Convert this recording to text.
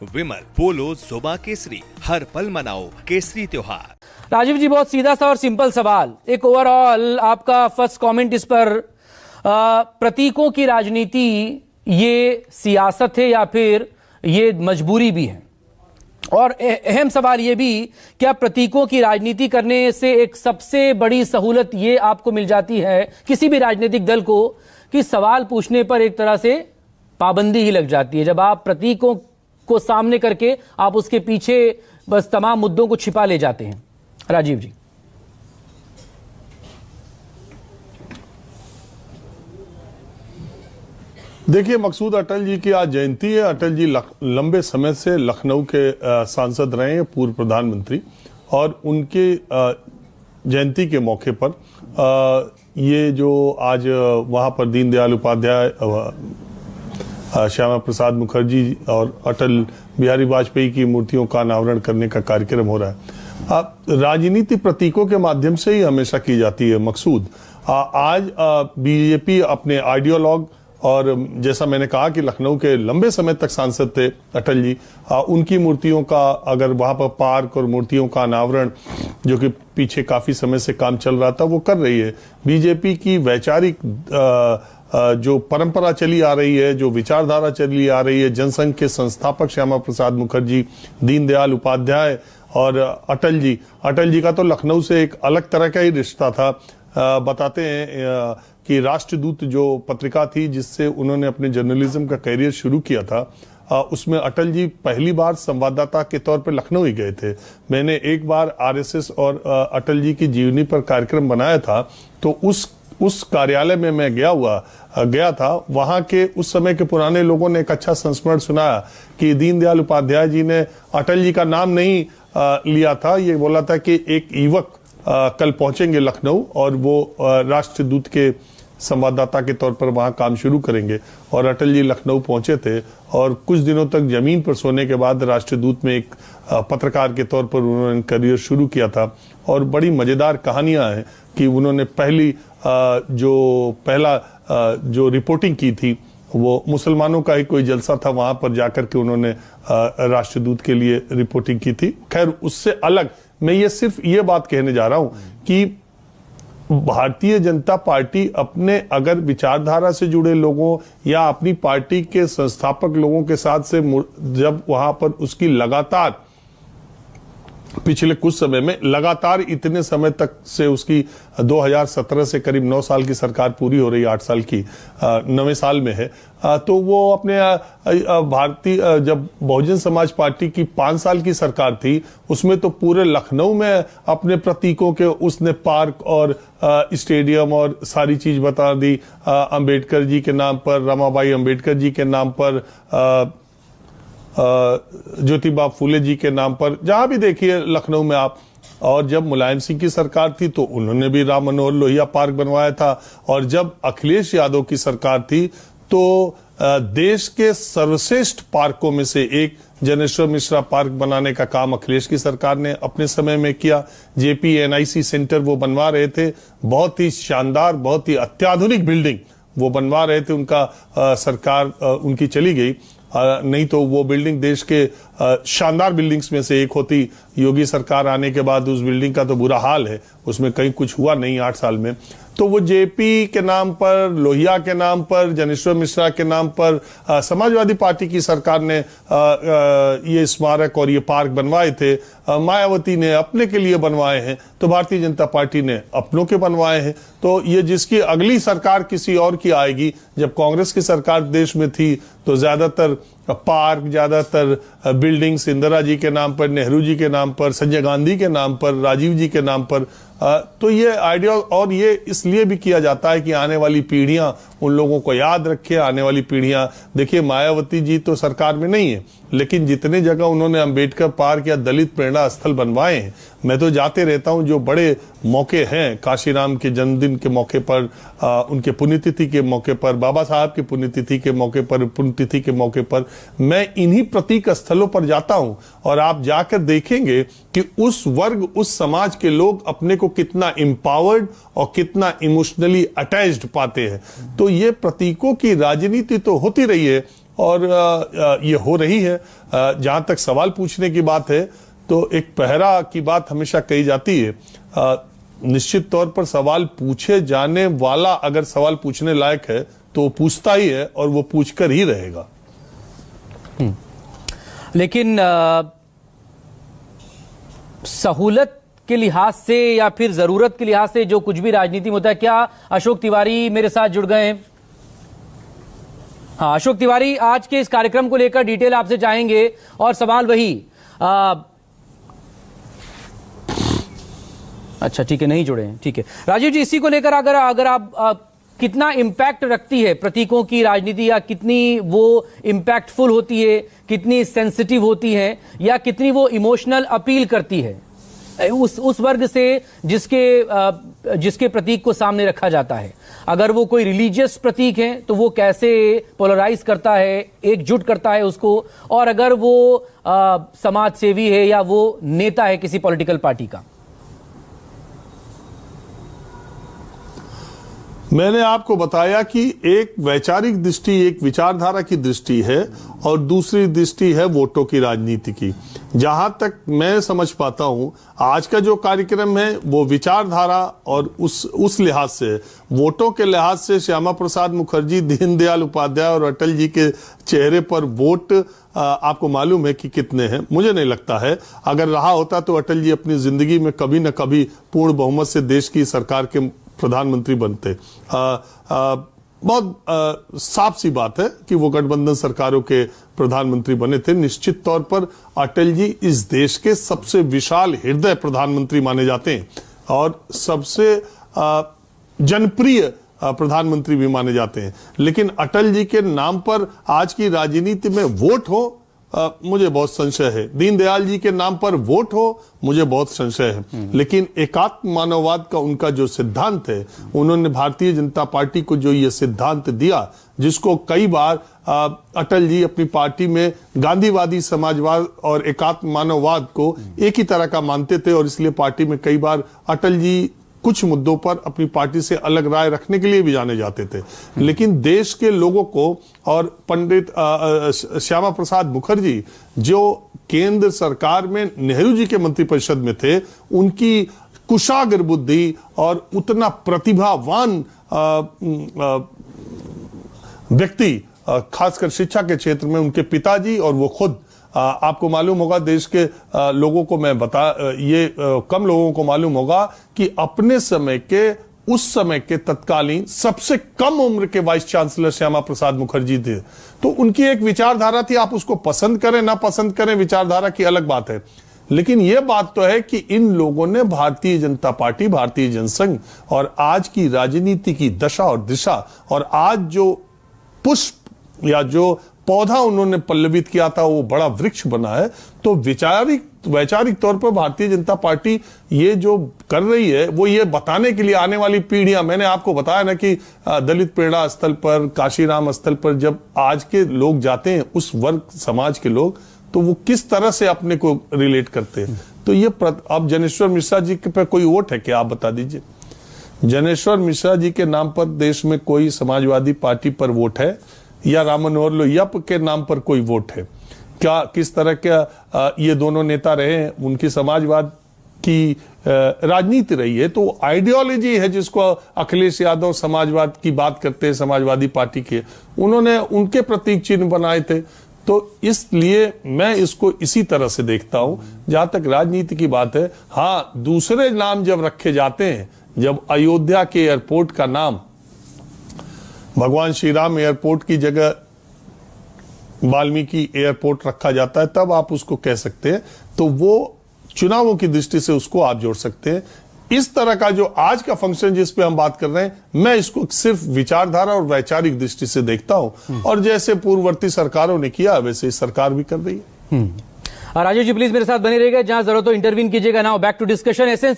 विमल, पोलो, जोमा केसरी, हर पल मनाओ केसरी त्योहार। राजीव जी, बहुत सीधा सा और सिंपल सवाल, एक ओवरऑल आपका फर्स्ट कमेंट इस पर। प्रतीकों की राजनीति ये सियासत है या फिर ये मजबूरी भी है? और अहम सवाल ये भी, क्या प्रतीकों की राजनीति करने से एक सबसे बड़ी सहूलत ये आपको मिल जाती है किसी भी राजनीतिक दल को कि सवाल पूछने पर एक तरह से पाबंदी ही लग जाती है? जब आप प्रतीकों को सामने करके आप उसके पीछे बस तमाम मुद्दों को छिपा ले जाते हैं। राजीव जी, देखिए, मकसूद अटल जी की आज जयंती है। अटल जी लंबे समय से लखनऊ के सांसद रहे हैं, पूर्व प्रधानमंत्री, और उनके जयंती के मौके पर ये जो आज वहां पर दीनदयाल उपाध्याय, श्यामा प्रसाद मुखर्जी और अटल बिहारी वाजपेयी की मूर्तियों का अनावरण करने का कार्यक्रम हो रहा है। राजनीति प्रतीकों के माध्यम से ही हमेशा की जाती है। मकसूद, आज बीजेपी अपने आइडियोलॉग, और जैसा मैंने कहा कि लखनऊ के लंबे समय तक सांसद थे अटल जी, उनकी मूर्तियों का अगर वहां पर पार्क और मूर्तियों का अनावरण, जो कि पीछे काफी समय से काम चल रहा था, वो कर रही है। बीजेपी की वैचारिक जो परंपरा चली आ रही है, जो विचारधारा चली आ रही है, जनसंघ के संस्थापक श्यामा प्रसाद मुखर्जी, दीनदयाल उपाध्याय और अटल जी का तो लखनऊ से एक अलग तरह का ही रिश्ता था। बताते हैं कि राष्ट्रदूत जो पत्रिका थी जिससे उन्होंने अपने जर्नलिज्म का करियर शुरू किया था, उसमें अटल जी पहली बार संवाददाता के तौर पर लखनऊ ही गए थे। मैंने एक बार आरएसएस और अटल जी की जीवनी पर कार्यक्रम बनाया था, तो उस कार्यालय में मैं गया था। वहां के उस समय के पुराने लोगों ने एक अच्छा संस्मरण सुनाया कि दीनदयाल उपाध्याय जी ने अटल जी का नाम नहीं लिया था, ये बोला था कि एक युवक कल पहुंचेंगे लखनऊ और वो राष्ट्रदूत के संवाददाता के तौर पर वहां काम शुरू करेंगे। और अटल जी लखनऊ पहुंचे थे और कुछ दिनों तक जमीन पर सोने के बाद राष्ट्रदूत में एक पत्रकार के तौर पर उन्होंने करियर शुरू किया था। और बड़ी मजेदार कहानियां हैं कि उन्होंने जो रिपोर्टिंग की थी, वो मुसलमानों का ही कोई जलसा था, वहां पर जाकर के उन्होंने राष्ट्रदूत के लिए रिपोर्टिंग की थी। खैर, उससे अलग मैं ये सिर्फ ये बात कहने जा रहा हूं कि भारतीय जनता पार्टी अपने अगर विचारधारा से जुड़े लोगों या अपनी पार्टी के संस्थापक लोगों के साथ से जब वहां पर उसकी लगातार पिछले कुछ समय में लगातार इतने समय तक से उसकी 2017 से करीब 9 साल की सरकार पूरी हो रही है, 8 साल की 9वें साल में है, तो वो अपने भारतीय जब बहुजन समाज पार्टी की 5 साल की सरकार थी, उसमें तो पूरे लखनऊ में अपने प्रतीकों के उसने पार्क और स्टेडियम और सारी चीज बता दी। अंबेडकर जी के नाम पर, रमाबाई अंबेडकर जी के नाम पर, ज्योतिबा फूले जी के नाम पर, जहां भी देखिए लखनऊ में आप। और जब मुलायम सिंह की सरकार थी तो उन्होंने भी राम मनोहर लोहिया पार्क बनवाया था। और जब अखिलेश यादव की सरकार थी तो देश के सर्वश्रेष्ठ पार्कों में से एक जनेश्वर मिश्रा पार्क बनाने का काम अखिलेश की सरकार ने अपने समय में किया। जेपी एनआईसी सेंटर वो बनवा रहे थे, बहुत ही शानदार, बहुत ही अत्याधुनिक बिल्डिंग वो बनवा रहे थे। उनका सरकार उनकी चली गई, नहीं तो वो बिल्डिंग देश के शानदार बिल्डिंग्स में से एक होती। योगी सरकार आने के बाद उस बिल्डिंग का तो बुरा हाल है, उसमें कहीं कुछ हुआ नहीं 8 साल में। तो वो जेपी के नाम पर, लोहिया के नाम पर, जनेश्वर मिश्रा के नाम पर समाजवादी पार्टी की सरकार ने ये स्मारक और ये पार्क बनवाए थे। मायावती ने अपने के लिए बनवाए हैं, तो भारतीय जनता पार्टी ने अपनों के बनवाए हैं। तो ये जिसकी अगली सरकार किसी और की आएगी, जब कांग्रेस की सरकार देश में थी तो ज्यादातर पार्क, ज्यादातर बिल्डिंग्स इंदिरा जी के नाम पर, नेहरू जी के नाम पर, संजय गांधी के नाम पर, राजीव जी के नाम पर। तो ये आइडिया, और ये इसलिए भी किया जाता है कि आने वाली पीढ़ियां उन लोगों को याद रखे। आने वाली पीढ़ियां, देखिए मायावती जी तो सरकार में नहीं है, लेकिन जितने जगह उन्होंने अंबेडकर पार्क या दलित प्रेरणा स्थल बनवाए हैं, मैं तो जाते रहता हूं। जो बड़े मौके हैं, काशीराम के जन्मदिन के मौके पर, उनके पुण्यतिथि के मौके पर, बाबा साहब की पुण्यतिथि के मौके पर, पुण्यतिथि के मौके पर मैं इन्हीं प्रतीक स्थलों पर जाता हूं। और आप जाकर देखेंगे कि उस वर्ग, उस समाज के लोग अपने को कितना एम्पावर्ड और कितना इमोशनली अटैच्ड पाते हैं। तो ये प्रतीकों की राजनीति तो होती रही है, और ये हो रही है। जहां तक सवाल पूछने की बात है तो एक पहरा की बात हमेशा कही जाती है। निश्चित तौर पर सवाल पूछे जाने वाला अगर सवाल पूछने लायक है तो वो पूछता ही है और वो पूछकर ही रहेगा। लेकिन सहूलत के लिहाज से या फिर जरूरत के लिहाज से जो कुछ भी राजनीति में होता है, क्या अशोक तिवारी मेरे साथ जुड़ गए हैं? हाँ, अशोक तिवारी, आज के इस कार्यक्रम को लेकर डिटेल आपसे चाहेंगे और सवाल वही अच्छा ठीक है, नहीं जुड़े हैं, ठीक है। राजीव जी, इसी को लेकर अगर आप कितना इम्पैक्ट रखती है प्रतीकों की राजनीति, या कितनी वो इम्पैक्टफुल होती है, कितनी सेंसिटिव होती है, या कितनी वो इमोशनल अपील करती है उस वर्ग से जिसके प्रतीक को सामने रखा जाता है? अगर वो कोई रिलीजियस प्रतीक है तो वो कैसे पोलराइज करता है, एकजुट करता है उसको, और अगर वो समाज सेवी है या वो नेता है किसी पॉलिटिकल पार्टी का? मैंने आपको बताया कि एक वैचारिक दृष्टि, एक विचारधारा की दृष्टि है और दूसरी दृष्टि है वोटों की राजनीति की। जहां तक मैं समझ पाता हूं, आज का जो कार्यक्रम है वो विचारधारा और उस लिहाज से, वोटों के लिहाज से श्यामा प्रसाद मुखर्जी, दीनदयाल उपाध्याय और अटल जी के चेहरे पर वोट आपको मालूम है कि कितने हैं? मुझे नहीं लगता है। अगर रहा होता तो अटल जी अपनी जिंदगी में कभी न कभी पूर्ण बहुमत से देश की सरकार के प्रधानमंत्री बनते। बहुत साफ सी बात है कि वो गठबंधन सरकारों के प्रधानमंत्री बने थे। निश्चित तौर पर अटल जी इस देश के सबसे विशाल हृदय प्रधानमंत्री माने जाते हैं और सबसे जनप्रिय प्रधानमंत्री भी माने जाते हैं। लेकिन अटल जी के नाम पर आज की राजनीति में वोट हो, मुझे बहुत संशय है। दीनदयाल जी के नाम पर वोट हो, मुझे बहुत संशय है। लेकिन एकात्म मानववाद का उनका जो सिद्धांत है, उन्होंने भारतीय जनता पार्टी को जो ये सिद्धांत दिया, जिसको कई बार अटल जी अपनी पार्टी में गांधीवादी समाजवाद और एकात्म मानववाद को एक ही तरह का मानते थे और इसलिए पार्टी में कई बार अटल जी कुछ मुद्दों पर अपनी पार्टी से अलग राय रखने के लिए भी जाने जाते थे। लेकिन देश के लोगों को और पंडित श्यामा प्रसाद मुखर्जी जो केंद्र सरकार में नेहरू जी के मंत्रिपरिषद में थे, उनकी कुशाग्र बुद्धि और उतना प्रतिभावान व्यक्ति, खासकर शिक्षा के क्षेत्र में उनके पिताजी और वो खुद, आपको मालूम होगा, देश के लोगों को मैं कम लोगों को मालूम होगा कि अपने समय के, उस समय के तत्कालीन सबसे कम उम्र के वाइस चांसलर श्यामा प्रसाद मुखर्जी थे। तो उनकी एक विचारधारा थी, आप उसको पसंद करें ना पसंद करें, विचारधारा की अलग बात है। लेकिन यह बात तो है कि इन लोगों ने भारतीय जनता पार्टी, भारतीय जनसंघ और आज की राजनीति की दशा और दिशा और आज जो पुष्प या जो पौधा उन्होंने पल्लवित किया था वो बड़ा वृक्ष बना है। तो वैचारिक तौर पर भारतीय जनता पार्टी ये जो कर रही है वो ये बताने के लिए आने वाली पीढ़ियां, मैंने आपको बताया ना कि दलित प्रेरणा स्थल पर, काशीराम स्थल पर जब आज के लोग जाते हैं, उस वर्ग समाज के लोग, तो वो किस तरह से अपने को रिलेट करते हैं। तो ये अब जनेश्वर मिश्रा जी पे कोई वोट है क्या, आप बता दीजिए। जनेश्वर मिश्रा जी के नाम पर देश में कोई समाजवादी पार्टी पर वोट है या राम मनोहर लोहिया के नाम पर कोई वोट है क्या? किस तरह का ये दोनों नेता रहे हैं, उनकी समाजवाद की राजनीति रही है, तो आइडियोलॉजी है जिसको अखिलेश यादव समाजवाद की बात करते हैं, समाजवादी पार्टी के, उन्होंने उनके प्रतीक चिन्ह बनाए थे। तो इसलिए मैं इसको इसी तरह से देखता हूं। जहां तक राजनीति की बात है, हाँ, दूसरे नाम जब रखे जाते हैं, जब अयोध्या के एयरपोर्ट का नाम भगवान श्री राम एयरपोर्ट की जगह वाल्मीकि एयरपोर्ट रखा जाता है, तब आप उसको कह सकते हैं। तो वो चुनावों की दृष्टि से उसको आप जोड़ सकते हैं। इस तरह का जो आज का फंक्शन जिस पे हम बात कर रहे हैं, मैं इसको सिर्फ विचारधारा और वैचारिक दृष्टि से देखता हूं और जैसे पूर्ववर्ती सरकारों ने किया वैसे इस सरकार भी कर रही है। राजीव जी प्लीज मेरे साथ बने रहिएगा, जहां जरूरत हो इंटरवीन कीजिएगा। Now back to discussion.